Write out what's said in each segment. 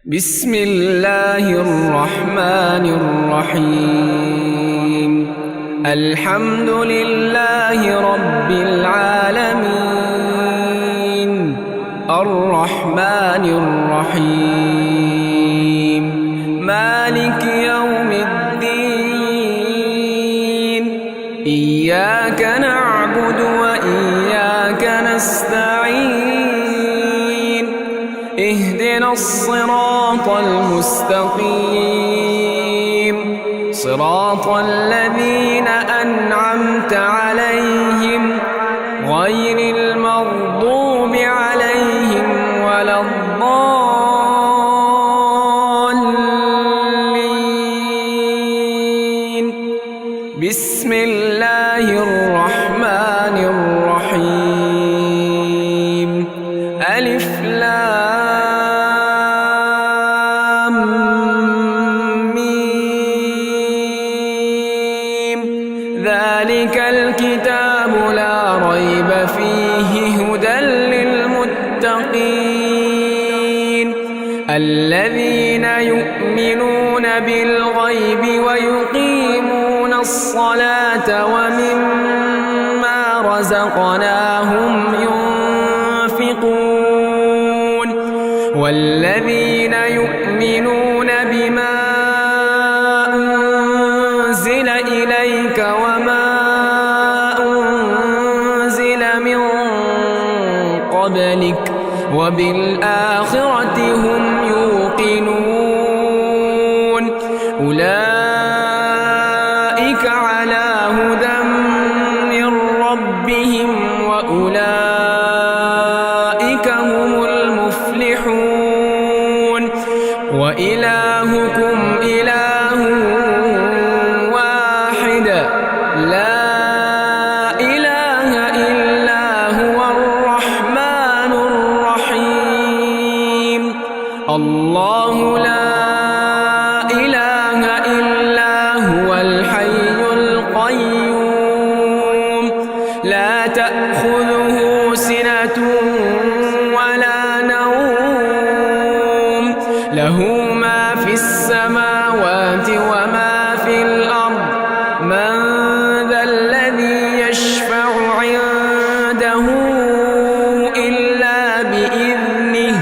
بسم الله الرحمن الرحيم. الحمد لله رب العالمين، الرحمن الرحيم، مالك يوم الدين. إياك نعبد وإياك نستعين. اهدنا الصراط المستقيم، صراط الذين أنعمت عليهم غير المغضوب عليهم ولا الضالين. بسم الله الرحمن الرحيم. ألف لام ميم. ذلك الكتاب لا ريب فيه هدى للمتقين، الذين يؤمنون بالغيب ويقيمون الصلاة ومما رزقناهم ينفقون، والذين يؤمنون بما أنزل إليك وما أنزل من قبلك وبالآخرة هم يوقنون. أولئك على هدى من ربهم وأولئك هم المفلحون. وإلهكم إله واحد، لا إله إلا هو الرحمن الرحيم. الله لا إله إلا هو الحي القيوم، لا تأخذه سنة ولا نوم، له ما في السماوات وما في الأرض. من ذا الذي يشفع عنده إلا بإذنه،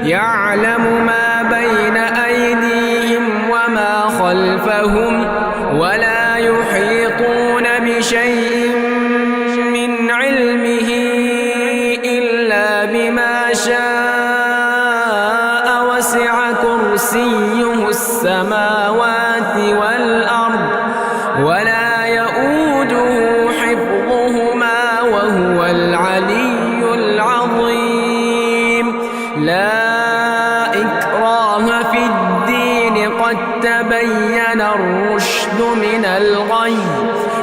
يعلم ما بين أيديهم وما خلفهم، ولا يحيطون بشيء من علمه إلا بما شاء. وسع كرسيه السماوات والأرض، ولا يؤوده حفظهما وهو العلي العظيم. لا إكراه في الدين، قد تبين الرشد من الغي،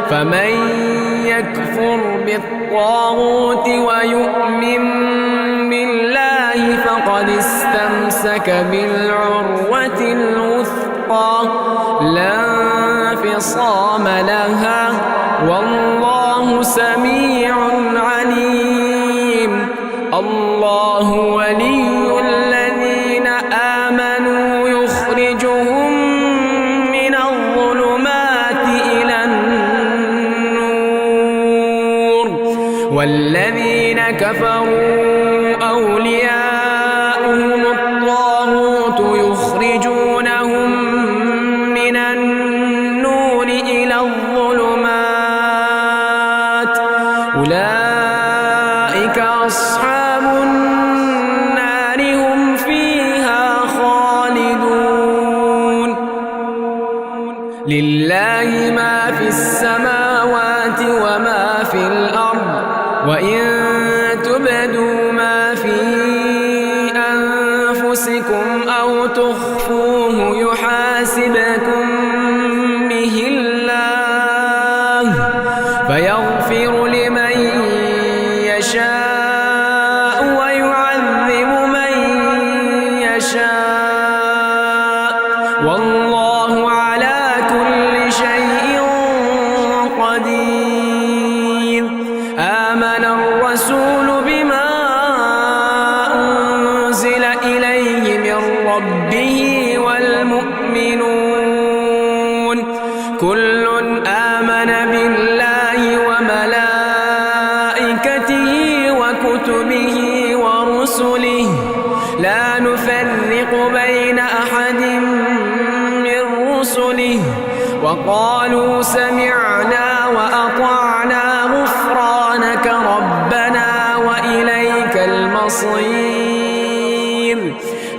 فمن يكفر بالطاغوت ويؤمن بالله فقد استمسك بالعروة الوثقى، لا انفصام لها، والله سميع عليم. الله ولي الذين آمنوا يخرجهم من الظلمات إلى النور، والذين كفروا أولياؤهم الطاغوت يخرجونهم من النور إلى الظلمات. أولئك أصحاب النار، هم فيها خالدون. لله ما في السماوات وما في الأرض، وإن تبدوا ما في أنفسكم أو تخفوه يحاسبكم به الله، فيغفر لمن يشاء ويعذب من يشاء، والله على كل شيء قدير. آمن الرسول بما أنزل إليه من ربه والمؤمنون كل آمن بالله وملائكته وكتبه ورسله لا نفرق بين أحد من رسله وقالوا سمعنا وأطعنا غفرانك ربنا وإليك المصير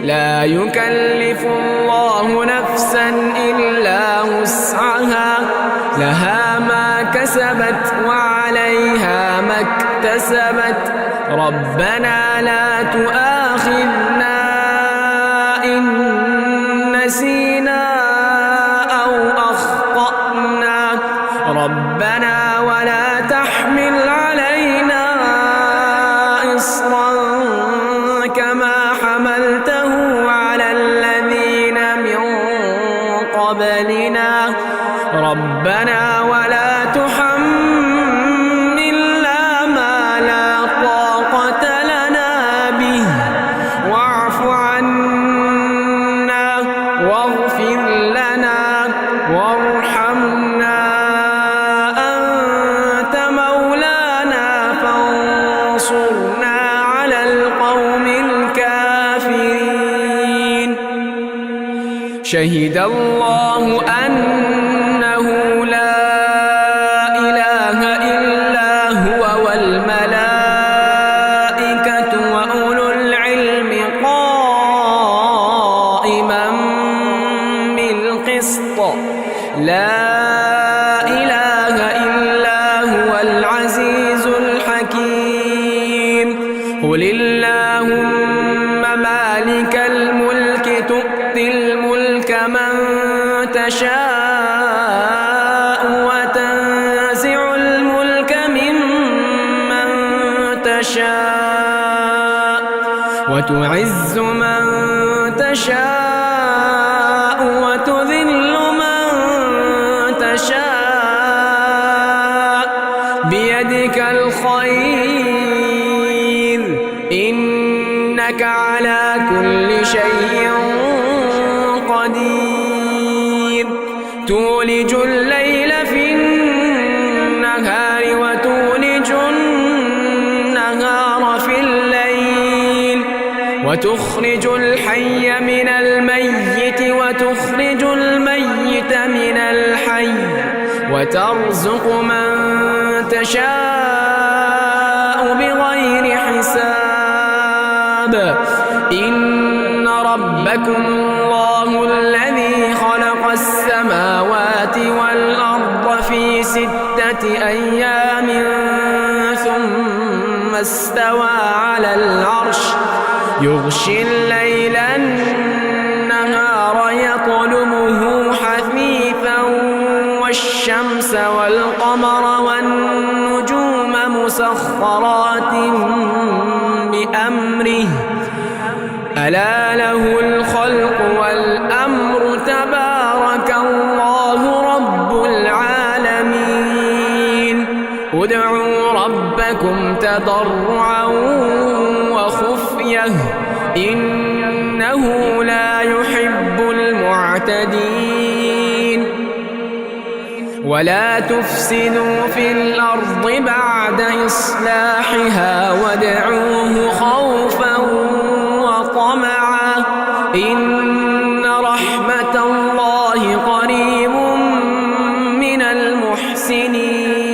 لا يكلف الله نفسا إلا وسعها لها ما كسبت وعليها ما اكتسبت ربنا لا تؤاخذنا إن نسينا أو أخطأنا ربنا ولا تحمل علينا إصرا كما حملته على الذين من قبلنا ربنا ولا تحملنا ما لا طاقة لنا به واعف عنا واغفر لنا وارحمنا أنت مولانا فانصرنا على القوم الكافرين شهد الله أنه لا إله إلا هو والملائكة وأولو العلم قائما بالقسط لا إله إلا هو العزيز الحكيم قل اللهم مالك الملك تؤتي الملك من تشاء وتنزع الملك ممن تشاء وتعز من تشاء وتذل من تشاء بيدك الخير إنك على كل شيء قدير تولج الليل في النهار وتولج النهار في الليل وتخرج الحي من الميت وتخرج الميت من الحي وترزق من تشاء بغير حساب إن ربكم الله الذي خلق السماوات والأرض في 6 أيام ثم استوى على العرش يغشي الليل النهار يطلبه حثيثا والشمس والقمر والنجوم مسخرات بأمره ألا له الخلق والأمر تبارك الله رب العالمين ادعوا ربكم تضرعا وخفية إنه لا يحب المعتدين ولا تفسدوا في الأرض بعد إصلاحها وادعوه خوفا وطمعا إن رحمة الله قريب من المحسنين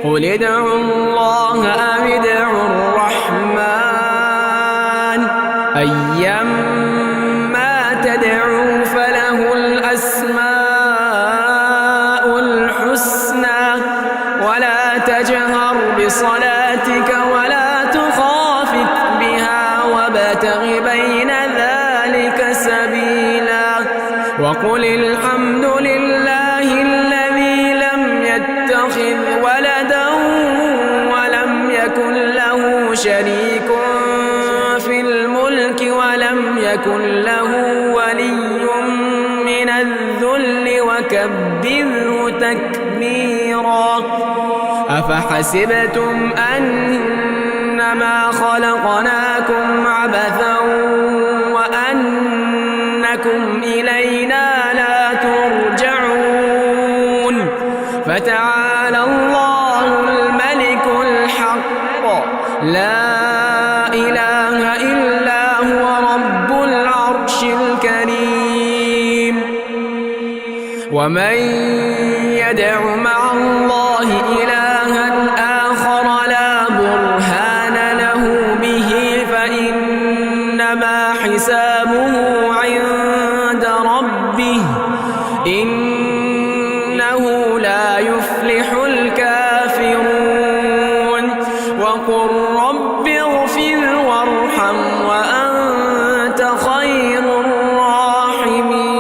قل ادعوا الله أو ادعوا الرحمن أيما تدعوا فله الأسماء الحسنى ولا تجهر بصلاتك ولا تخافت بها وابتغ بين ذلك سبيلا وقل الحمد لله الذي لم يتخذ ولدا ولم يكن له شريك في الملك ولم يكن له ولي من الذل وكبره تكبيرا أفحسبتم أنما خلقناكم عبثا وأن أنكم إلينا لا ترجعون فتعالى الله الملك الحق لا إله إلا هو رب العرش الكريم ومن يدع مع الله إلها آخر لا برهان له به فإنما حسابه عند ربه إنه لا يفلح الكافرون وقل رب اغفر وارحم وأنت خير الراحمين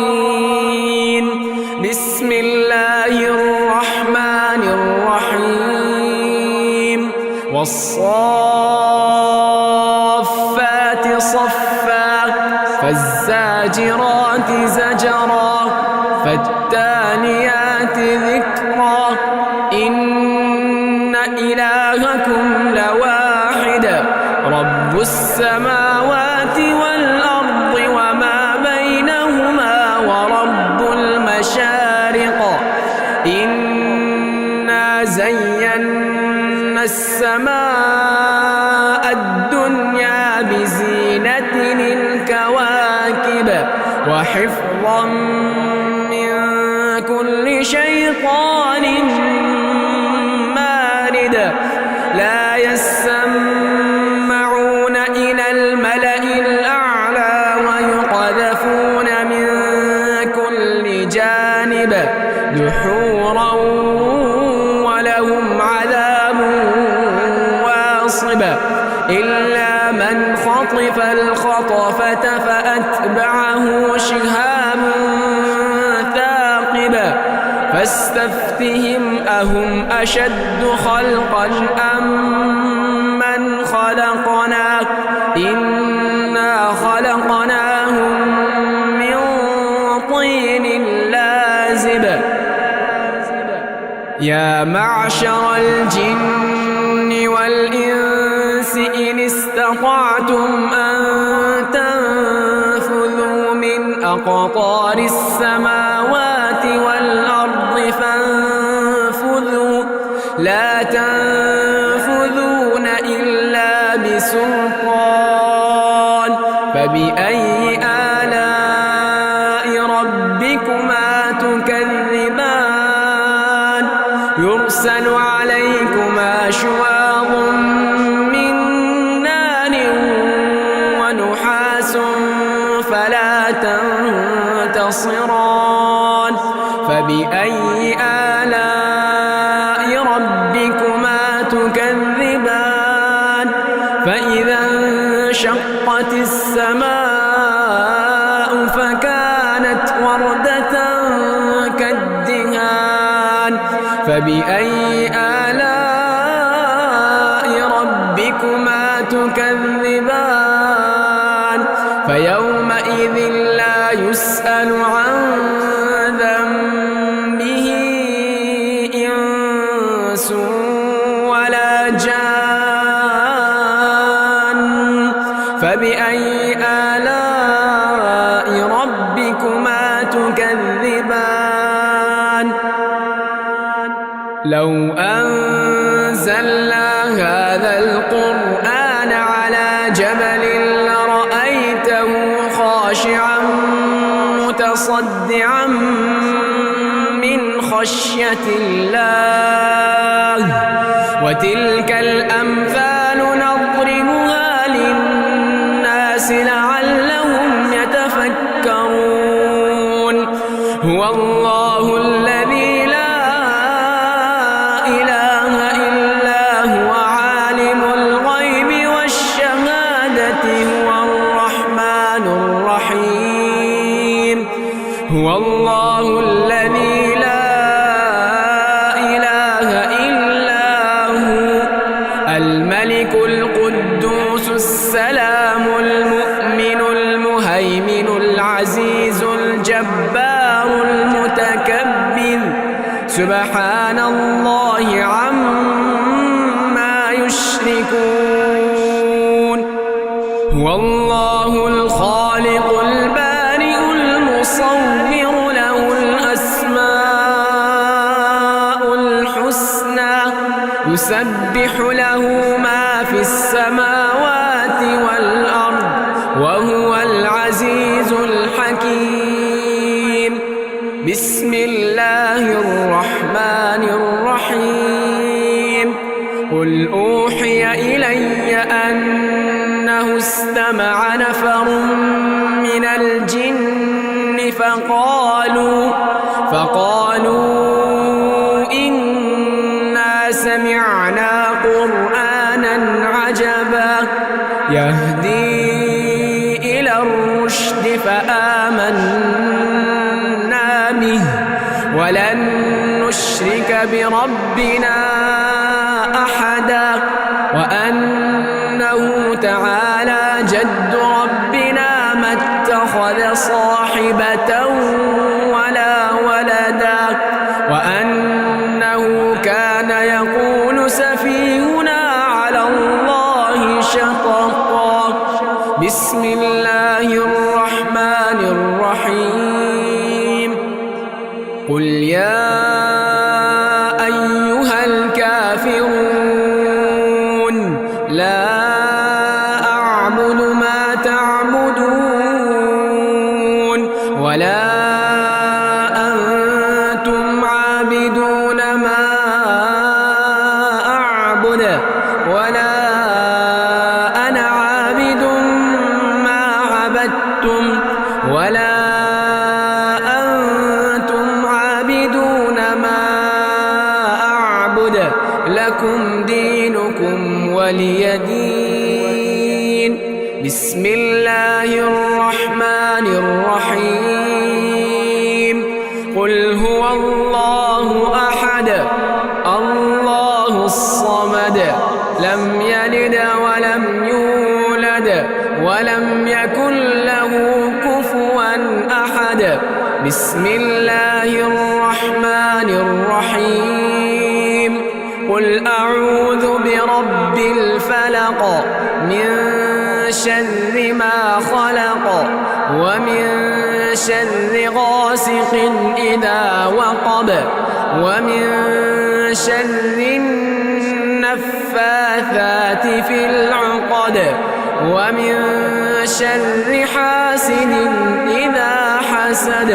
بسم الله الرحمن الرحيم والصافات صفا فالزاجرات زجرا فالتاليات ذكرا إن إلهكم لواحد رب السماوات والأرض وما بينهما ورب المشارق إنا زينا السماء الدنيا بزينة الكواكب وحفظا من كل شيطان مارد لا يسمعون إلى الملأ الأعلى ويقذفون من كل جانب دحورا ولهم عذاب واصب إلا من خطف الخطفة فأتبعه شهاب ثاقب فاستفتهم أهم أشد خلقا أم من خلقنا إنا خلقناهم من طين لازب يا معشر الجن والإنس إن استطعتم أن تنفذوا من أقطار السماوات والأرض فانفذوا لا تنفذون إلا بسلطان فبأي آلاء ربكما تكذبان يرسل عليكما شواظ من نار ونحاس فلا تنتصران فبأي آلاء ربكما تكذبان فإذا انشقت السماء فكانت وردة كالدهان فبأي آلاء ربكما تكذبان فيومئذ لا يسأل عن ذنبه إنس ولا جان فبأي آلاء ربكما تكذبان لو أنزلنا هذا القرآن على جبل لرأيته خاشعا متصدعا من خشية الله وتلك الأمثال نضربها للناس لعلهم يتفكرون هو الله الذي لا إله إلا هو عالم الغيب والشهادة هو الرحمن الرحيم هو الله الذي لا إله إلا هو الملك القدوس السلام المؤمن المهيمن العزيز الجبار المتكبر سبحان الله عما يشركون هو الله الخالق البارئ يسبح له ما في السماوات والأرض وهو العزيز الحكيم. بسم الله الرحمن الرحيم. قل أوحي إلي أنه استمع نفر من الجن فقالوا إنا سمعنا قرآنا عجبا يهدي إلى الرشد فآمنا به ولن نشرك بربنا أحدا وأنه تعالى جد ربنا ما اتخذ صاحبة ولا ولدا وأنه كان يقول سفيهنا على الله شططا. بسم الله الرحمن الرحيم. قل يا أيها الكافرون لا أعبد ما تعبدون ولا أنتم عابدون ما أعبد ولا أنا عابد ما عبدتم ولا أنتم عابدون ما أعبد لكم دينكم ولي دين. بسم الله الرحمن الرحيم. قل هو الله أحد الله الصمد لم يلد ولم يولد ولم يكن له كفوا أحد. بسم الله الرحمن الرحيم. قل أعوذ برب الفلق من شر ما خلق ومن شر غاسق إذا وقب ومن شر النفاثات في العقد ومن شر حاسد إذا حسد.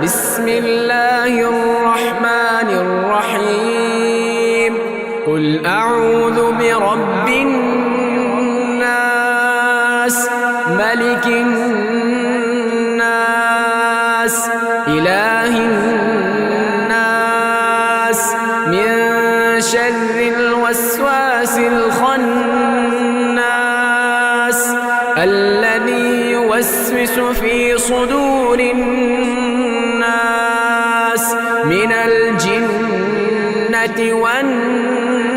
بسم الله الرحمن الرحيم. قل أعوذ برب الناس ملك الناس إله الناس من شر الوسواس الخناس الذي يوسوس في صدور الناس من الجنة والناس.